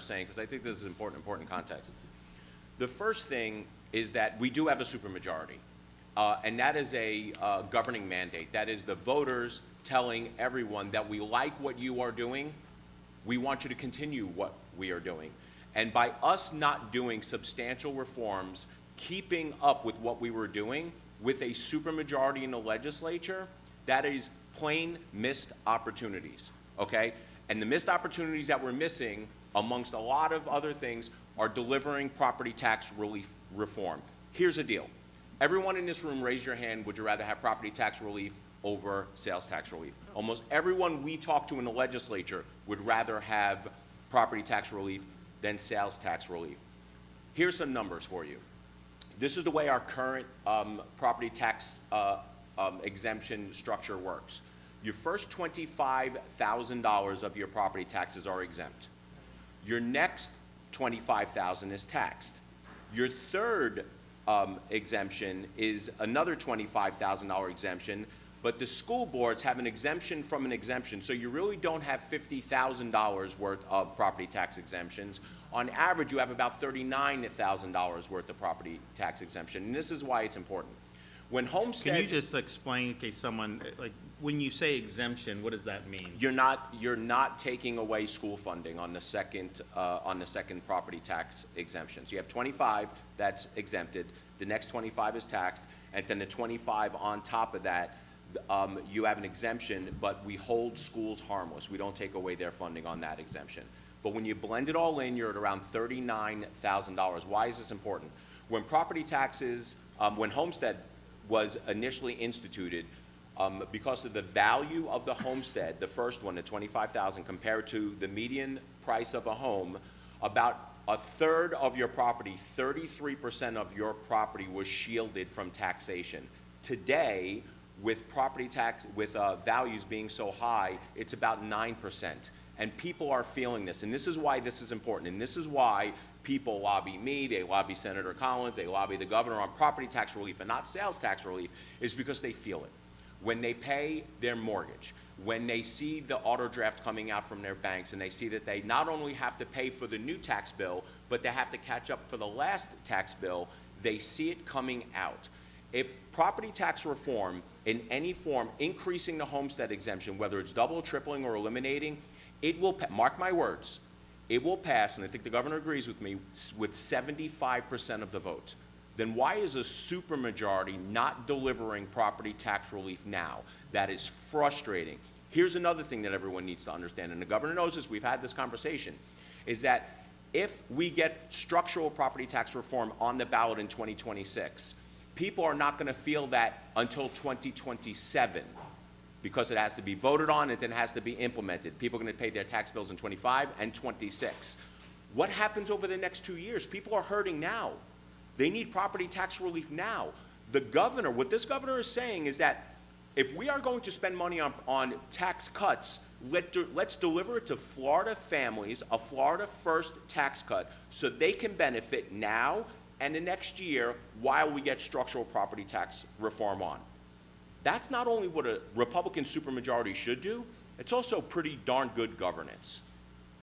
are saying, because I think this is important context. The first thing is that we do have a supermajority, and that is a governing mandate. That is the voters telling everyone that we like what you are doing, we want you to continue what we are doing. And by us not doing substantial reforms, keeping up with what we were doing with a supermajority in the legislature, that is plain missed opportunities, okay? And the missed opportunities that we're missing, amongst a lot of other things, are delivering property tax relief reform. Here's the deal. Everyone in this room, raise your hand, would you rather have property tax relief over sales tax relief? Almost everyone we talk to in the legislature would rather have property tax relief than sales tax relief. Here's some numbers for you. This is the way our current property tax exemption structure works. Your first $25,000 of your property taxes are exempt. Your next $25,000 is taxed. Your third exemption is another $25,000 exemption, but the school boards have an exemption from an exemption, so you really don't have $50,000 worth of property tax exemptions. On average, you have about $39,000 worth of property tax exemption, and this is why it's important. When Homestead— Can you just explain in case someone, like, when you say exemption, what does that mean? You're not taking away school funding on the second property tax exemption. So you have 25 that's exempted, the next 25 is taxed, and then the 25 on top of that, you have an exemption, but we hold schools harmless. We don't take away their funding on that exemption. But when you blend it all in, you're at around $39,000. Why is this important? When property taxes, when Homestead was initially instituted, because of the value of the homestead, the first one, the $25,000, compared to the median price of a home, about a third of your property, 33% of your property was shielded from taxation. Today, with property tax, with values being so high, it's about 9%. And people are feeling this, and this is why this is important, and this is why people lobby me, they lobby Senator Collins, they lobby the governor on property tax relief and not sales tax relief, is because they feel it. When they pay their mortgage, when they see the auto draft coming out from their banks, and they see that they not only have to pay for the new tax bill, but they have to catch up for the last tax bill, they see it coming out. If property tax reform in any form, increasing the homestead exemption, whether it's double, tripling, or eliminating, it will, mark my words, it will pass, and I think the governor agrees with me, with 75% of the vote. Then why is a supermajority not delivering property tax relief now? That is frustrating. Here's another thing that everyone needs to understand, and the governor knows this, we've had this conversation, is that if we get structural property tax reform on the ballot in 2026, people are not going to feel that until 2027, because it has to be voted on and then has to be implemented. People are going to pay their tax bills in 25 and 26. What happens over the next 2 years? People are hurting now. They need property tax relief now. The governor, what this governor is saying is that if we are going to spend money on tax cuts, let's deliver it to Florida families, a Florida first tax cut, so they can benefit now and the next year while we get structural property tax reform on. That's not only what a Republican supermajority should do, it's also pretty darn good governance.